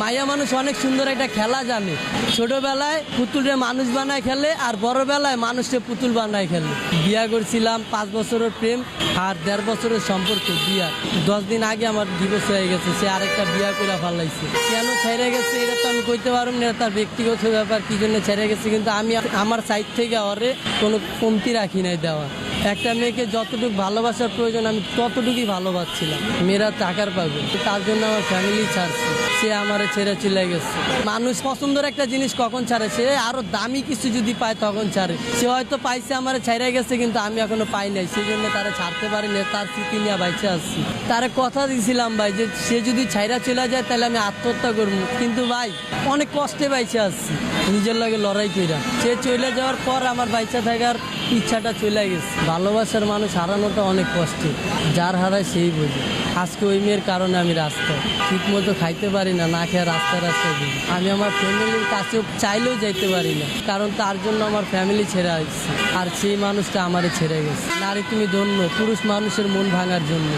মাইয়া মানুষ অনেক সুন্দর একটা খেলা জানে। ছোটবেলায় পুতুলরে মানুষ বানায় খেলে, আর বড়বেলায় মানুষকে পুতুল বানায় খেলে। বিয়া করছিলাম 5 বছরের প্রেম আর 1.5 বছরের সম্পর্ক বিয়া। 10 দিন আগে আমার ডিভোর্স হয়ে গেছে, সে আরেকটা বিয়া করে ফেলাইছে। কেন ছেড়ে গেছে এটা তো আমি কইতে পারব না, তার ব্যক্তিগত ব্যাপার, কি জন্য ছেড়ে গেছে। কিন্তু আমি আমার সাইড থেকে ওরে কোনো কমতি রাখি নাই দেওয়া। একটা মেয়েকে যতটুকু ভালোবাসার প্রয়োজন আমি ততটুকুই ভালোবাসছিলাম। মেয়েরা টাকার পাবে, তার জন্য আমার ফ্যামিলি ছাড়ছে, সে আমার ছেড়ে চলে গেছে। মানুষ পছন্দের একটা জিনিস কখন ছাড়ে, সে আরো দামি কিছু যদি পায় তখন ছাড়ে। সে হয়তো পাইছে আমার ছেড়ে গেছে, কিন্তু আমি এখনো পাই নাই, সেই জন্য তারা ছাড়তে পারি না। তার স্মৃতি নিয়ে বাইচে আসছি। তারা কথা দিয়েছিলাম ভাই যে সে যদি ছাইরা চলে যায় তাহলে আমি আত্মহত্যা করবো, কিন্তু ভাই অনেক কষ্টে বাইচে আসছি নিজের লগে লড়াই কইরা। সে চলে যাওয়ার পর আমার বাইচা থাকার ইচ্ছাটা চলে গেছে। ভালোবাসার মানুষ হারানোটা অনেক কষ্টের, যার হারায় সেই বোঝে। আজকে ওই মেয়ের কারণে আমি রাস্তায় ঠিক মতো খাইতে পারি না, না খেয়ে রাস্তায় ঘুরি। আমি আমার ফ্যামিলির কাছেও চাইলেও যাইতে পারি না, কারণ তার জন্য আমার ফ্যামিলি ছেড়ে আসছে, আর সেই মানুষটা আমারে ছেড়ে গেছে। নারী তুমি ধন্য, পুরুষ মানুষের মন ভাঙার জন্য।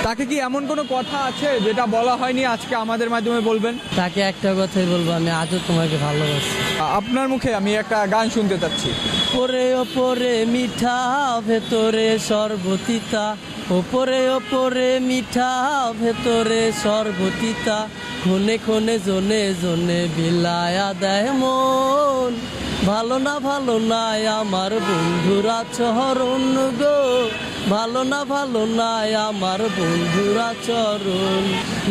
তাকে কি এমন কোনো কথা আছে যেটা বলা হয়নি, আজকে আমাদের মাধ্যমে বলবেন? তাকে একটা কথাই বলবো, আমি আজও তোমাকে ভালোবাসি। আপনার মুখে আমি একটা গান শুনতে চাচ্ছি। ওপরে ওপরে মিঠা, ভেতরে সর্বতিতা। ওপরে ওপরে মিঠা, ভেতরে সর্বতিতা। ক্ষণে ক্ষণে জনে জনে বিলায়া দেয় মন। ভালো না আমার বন্ধুরা চরণ গো, ভালো না আমার বন্ধুরা চরণ।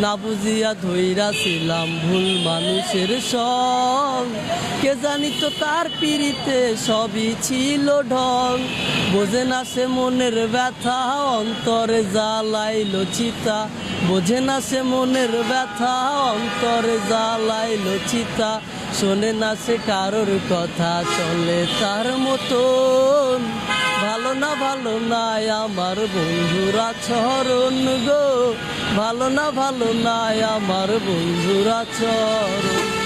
না বুঝিয়া ধইরাছিলাম ভুল মানুষের সং, কে জানি তো তার পিড়িতে সবই ছিল ঢং। বোঝে না সে মনের ব্যথা, অন্তরে জ্বালাইল চিতা। বোঝে না সে মনের ব্যথা, অন্তরে জ্বালাইল চিতা। শোনে না সে কারোর কথা, চলে তার মতন। ভালো না আমার বন্ধুরা চরণ গো, ভালো না আমার বন্ধুরা চরণ।